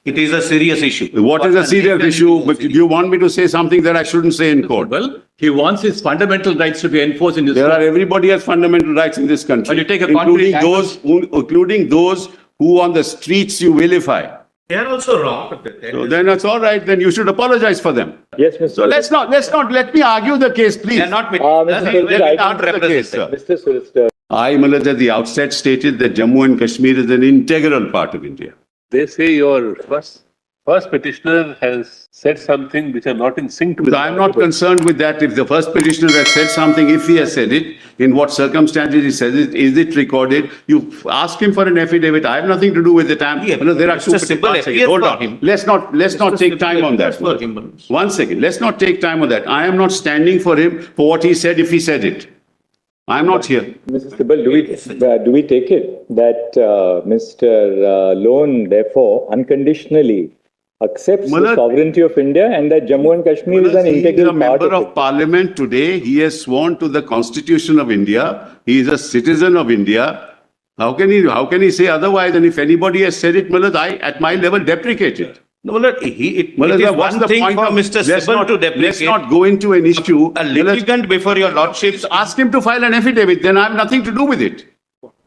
It is a serious issue. What is a serious issue? But you want me to say something that I shouldn't say in court? Well, he wants his fundamental rights to be enforced in this There are country. everybody has fundamental rights in this country, But you take a including concrete those who on the streets you vilify. They are also wrong. So then that's all right. Then you should apologize for them. Yes, Mr. So let me argue the case, please. They are not Mr. represented. Mr. Solicitor. I, Malad, at the outset stated that Jammu and Kashmir is an integral part of India. They say your first petitioner has said something which are not in sync with. So I'm not concerned with that. If the first petitioner has said something, if he has said it, in what circumstances he says it, is it recorded? You ask him for an affidavit. I have nothing to do with it. There are two parts. Hold on. Let's not take time on that. One second. Let's not take time on that. I am not standing for him for what he said if he said it. I am not here. Mrs. Sibal, do we take it that Mr. Lone, therefore, unconditionally accepts the sovereignty of India and that Jammu and Kashmir is an integral part of it? He is a member of Parliament today. He has sworn to the Constitution of India. He is a citizen of India. How can he say otherwise? And if anybody has said it, Malad, I, at my level, deprecate it. No, it is one thing for Mr. Sibal to deprecate. Let's not go into an issue. A litigant before your lordships. Ask him to file an affidavit. Then I have nothing to do with it.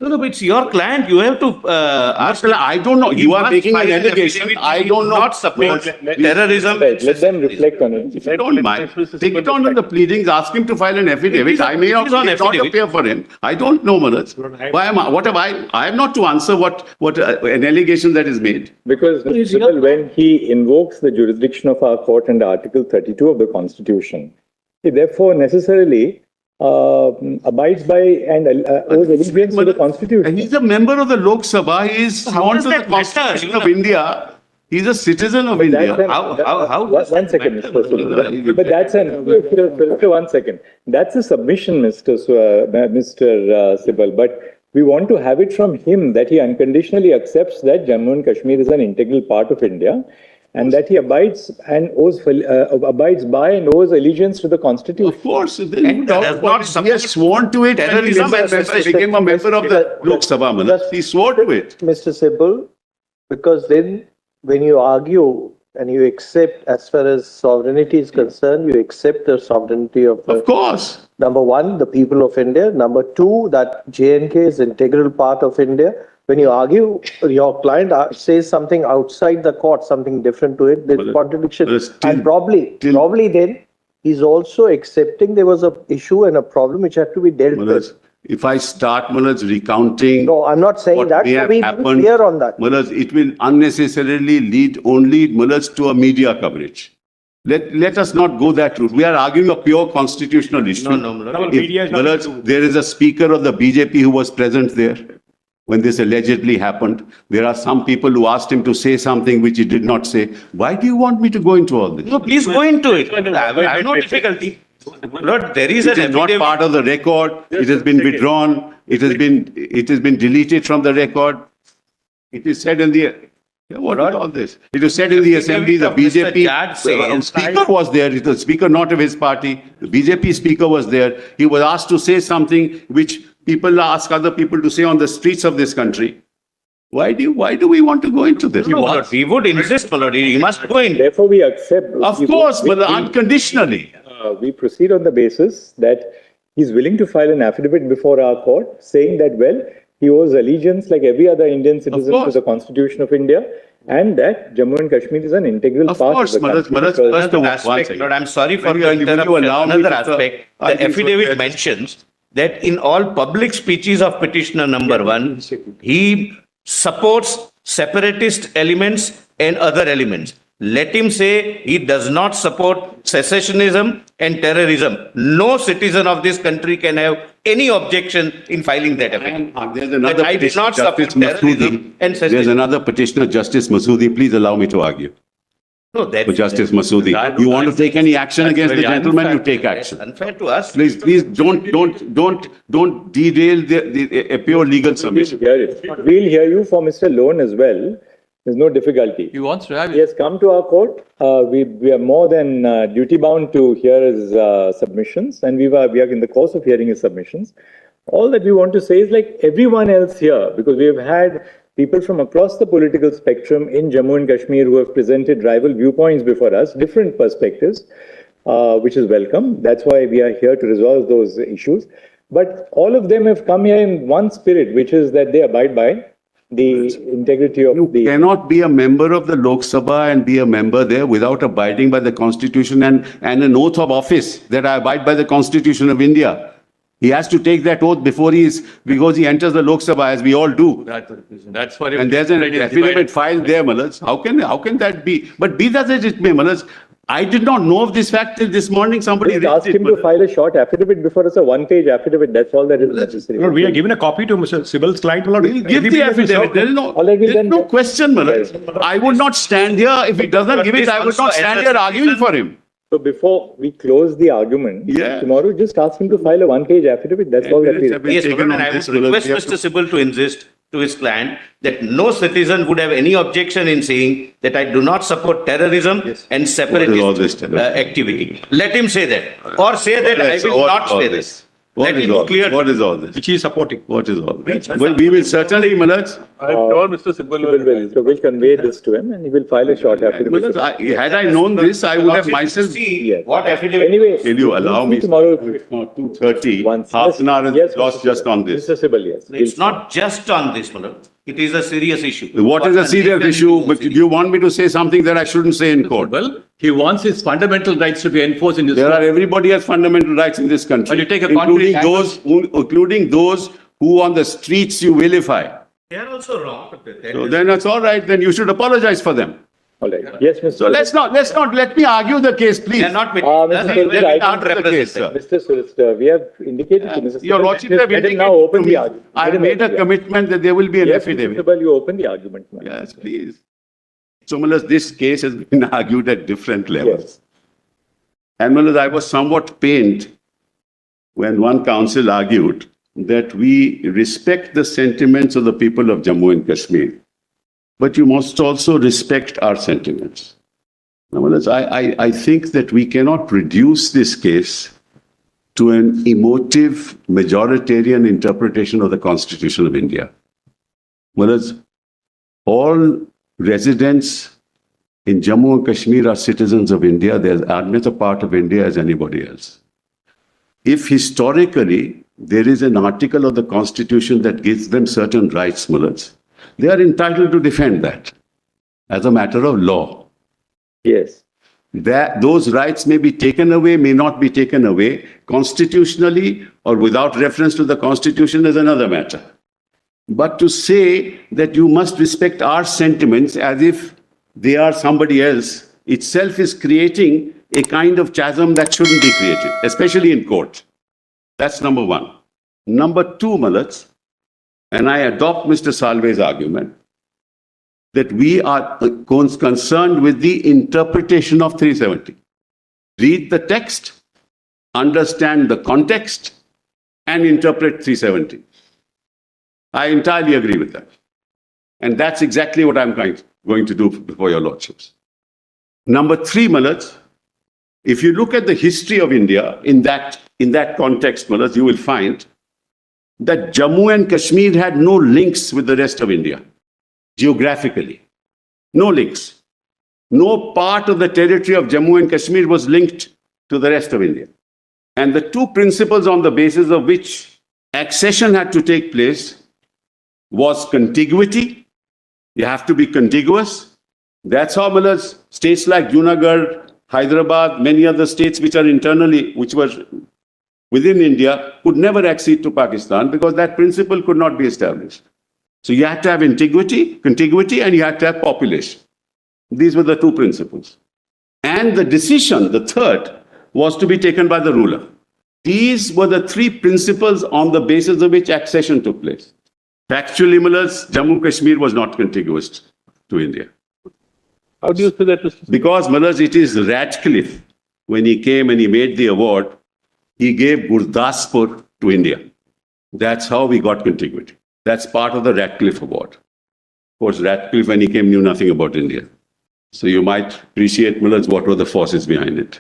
No, but it's your client. You have to ask. I don't know. You are making an allegation. I don't know. Not support terrorism. Let them reflect on it. If you don't mind, take it on the pleadings. Ask him to file an affidavit. I may not appear for him. I don't know, Manoj. What have I am not to answer what an allegation that is made. Because Mr. Sibal, when he invokes the jurisdiction of our court under Article 32 of the Constitution, he therefore necessarily abides by and owes allegiance to the Constitution. And he's a member of the Lok Sabha. He is sworn to the Constitution of India. He's a citizen of India. One second, Mr. Sibal. But that's one second. That's a submission, Mr. Sibal. But we want to have it from him that he unconditionally accepts that Jammu and Kashmir is an integral part of India, and that he abides by and owes allegiance to the Constitution. Of course, he has sworn to it. Terrorism became a member of the Lok Sabha. He swore to it. Mr. Sibal, because then when you argue and you accept, as far as sovereignty is concerned, you accept the sovereignty of the, of course. Number one, the people of India. Number two, that J&K is an integral part of India. When you argue, your client says something outside the court, something different to it, there's contradiction. And probably then, he's also accepting there was an issue and a problem which had to be dealt with. If I start, Manoj, recounting... No, I'm not saying that. So be clear on that. Manoj, it will unnecessarily lead only, Manoj, to a media coverage. Let us not go that route. We are arguing a pure constitutional issue. Manoj, there is a speaker of the BJP who was present there when this allegedly happened. There are some people who asked him to say something which he did not say. Why do you want me to go into all this? No, please go into it. I have no difficulty. Lord, there is it is not part of the record. It has been withdrawn. It has been deleted from the record. It is said in the... What is all this? It was said in the assembly, the BJP speaker was there. It was the speaker not of his party. The BJP speaker was there. He was asked to say something which people ask other people to say on the streets of this country. Why do we want to go into this? No, we would insist, he must go in. Therefore, we accept. Of course, but unconditionally. We proceed on the basis that he's willing to file an affidavit before our court saying that, well, he owes allegiance like every other Indian citizen to the Constitution of India, and that Jammu and Kashmir is an integral part of the country. Lord, I'm sorry for the interruption. Another aspect, the affidavit mentions that in all public speeches of petitioner number 1, he supports separatist elements and other elements. Let him say he does not support secessionism and terrorism. No citizen of this country can have any objection in filing that affidavit. There's another petitioner, Justice Masoodi. There's another petitioner, Justice Masoodi. Please allow me to argue. No, that's for Justice Masoodi. You want to take any action against the gentleman, you take action. Unfair to us. Please don't derail a pure legal submission. We'll hear you for Mr. Lone as well. There's no difficulty. He wants to have it. He has come to our court. We are more than duty bound to hear his submissions, and we are in the course of hearing his submissions. All that we want to say is, like everyone else here, because we have had people from across the political spectrum in Jammu and Kashmir who have presented rival viewpoints before us, different perspectives, which is welcome. That's why we are here to resolve those issues. But all of them have come here in one spirit, which is that they abide by the integrity of You the... cannot be a member of the Lok Sabha and be a member there without abiding by the Constitution and an oath of office that I abide by the Constitution of India. He has to take that oath before because he enters the Lok Sabha, as we all do. That's what. And there's an affidavit filed there, Malaj. How can that be? But be that as it may, Malaj, I did not know of this fact till this morning. Somebody Just raised ask it, him to Malaj. file a short affidavit before us, a one-page affidavit. That's all that is necessary. No, we are given a copy to Mr. Sibal's client. We'll give the affidavit. There is no question, Malaj. I would not stand here. If he doesn't give it, I would not stand here arguing for him. So before we close the argument, tomorrow just ask him to file a one-page affidavit. That's all that we require. Yes, and I would request Mr. Sibal to insist to his client that no citizen would have any objection in saying that I do not support terrorism and separatist activity. Let him say that. Or say that I will not say this. What is all this? Which he is supporting. What is all this? Well, we will certainly, Malaj. I'm sure Mr. Sibal So we'll convey this to him and he will file a short affidavit. Malaj, had I known this, I would have myself. See what affidavit. Anyway, Will you allow me? tomorrow? It's not 2:30. Half an hour is lost just on this. Mr. Sibal, yes. It's not just on this, Malaj. It is a serious issue. What is a serious issue? But do you want me to say something that I shouldn't say in court? Well, he wants his fundamental rights to be enforced in this. Everybody has fundamental rights in this country. But you take a including those who on the streets you vilify. They are also wrong. So then that's all right. Then you should apologize for them. All right. Yes, Mr. So let me argue the case, please. They are not Mr. not represented. Mr. Solicitor, we have indicated to Mr. Your Lordship have let him indicated now open to the me. argument. I made a commitment that there will be an Yes, Mr. affidavit. Sibal, you open the argument. Ma'am. Yes, please. So, Malas, this case has been argued at different levels. Yes. And Malas, I was somewhat pained when one counsel argued that we respect the sentiments of the people of Jammu and Kashmir, but you must also respect our sentiments. Now, Malas, I think that we cannot reduce this case to an emotive majoritarian interpretation of the Constitution of India. Whereas all residents in Jammu and Kashmir are citizens of India, they are as a part of India as anybody else. If historically there is an article of the Constitution that gives them certain rights, Mullahs, they are entitled to defend that as a matter of law. Yes. That those rights may be taken away, may not be taken away, constitutionally or without reference to the Constitution is another matter. But to say that you must respect our sentiments as if they are somebody else itself is creating a kind of chasm that shouldn't be created, especially in court. That's number one. Number two, Malats, and I adopt Mr. Salve's argument, that we are concerned with the interpretation of 370. Read the text, understand the context, and interpret 370. I entirely agree with that. And that's exactly what I'm going to do before your lordships. Number three, Malats, if you look at the history of India in that context, Malats, you will find that Jammu and Kashmir had no links with the rest of India. Geographically, no links. No part of the territory of Jammu and Kashmir was linked to the rest of India. And the two principles on the basis of which accession had to take place was contiguity. You have to be contiguous. That's how states like Junagadh, Hyderabad, many other states which were within India could never accede to Pakistan because that principle could not be established. So you had to have contiguity, and you had to have population. These were the two principles. And the decision, the third, was to be taken by the ruler. These were the three principles on the basis of which accession took place. Factually, Jammu Kashmir was not contiguous to India. How do you say that, Mr. Because, it is Radcliffe, when he came and he made the award, he gave Gurdaspur to India. That's how we got contiguity. That's part of the Radcliffe Award. Of course, Radcliffe, when he came, knew nothing about India. So you might appreciate, what were the forces behind it.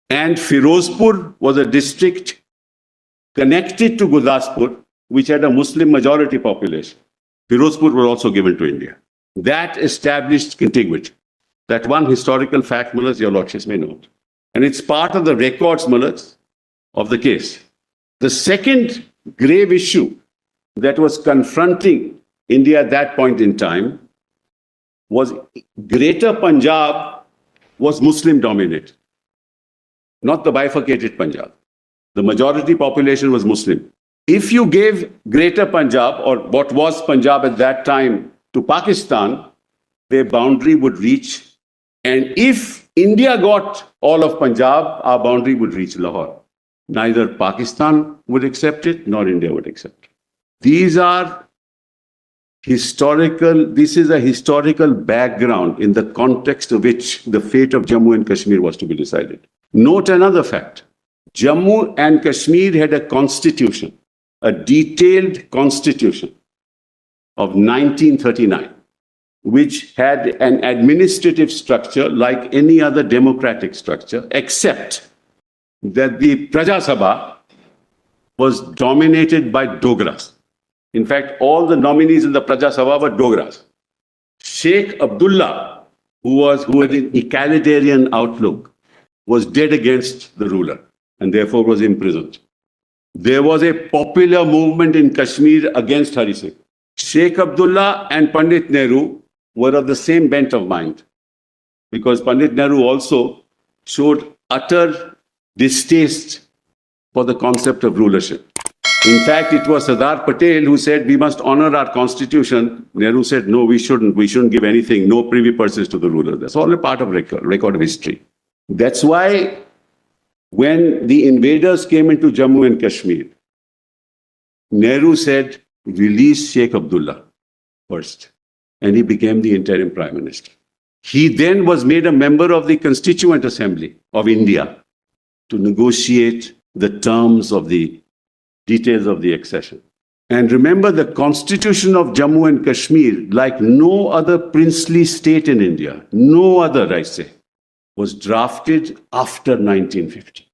And Firozpur was a district connected to Gurdaspur, which had a Muslim majority population. Firozpur was also given to India. That established contiguity. That one historical fact, Mullahs, your lordships may note. And it's part of the records, Mullahs, of the case. The second grave issue that was confronting India at that point in time was Greater Punjab was Muslim dominated, not the bifurcated Punjab. The majority population was Muslim. If you gave Greater Punjab, or what was Punjab at that time, to Pakistan, their boundary would reach. And if India got all of Punjab, our boundary would reach Lahore. Neither Pakistan would accept it, nor India would accept it. These are historical, this is a historical background in the context of which the fate of Jammu and Kashmir was to be decided. Note another fact. Jammu and Kashmir had a constitution, a detailed constitution of 1939, which had an administrative structure like any other democratic structure, except that the Praja Sabha was dominated by Dogras. In fact, all the nominees in the Praja Sabha were Dogras. Sheikh Abdullah, who had an egalitarian outlook, was dead against the ruler and therefore was imprisoned. There was a popular movement in Kashmir against Hari Singh. Sheikh Abdullah and Pandit Nehru were of the same bent of mind, because Pandit Nehru also showed utter distaste for the concept of rulership. In fact, it was Sardar Patel who said, we must honor our constitution. Nehru said, no, we shouldn't. We shouldn't give anything, no privy purses to the ruler. That's all a part of record of history. That's why when the invaders came into Jammu and Kashmir, Nehru said, release Sheikh Abdullah first. And he became the interim prime minister. He then was made a member of the Constituent Assembly of India to negotiate the terms of the details of the accession. And remember, the constitution of Jammu and Kashmir, like no other princely state in India, no other, I say, was drafted after 1950.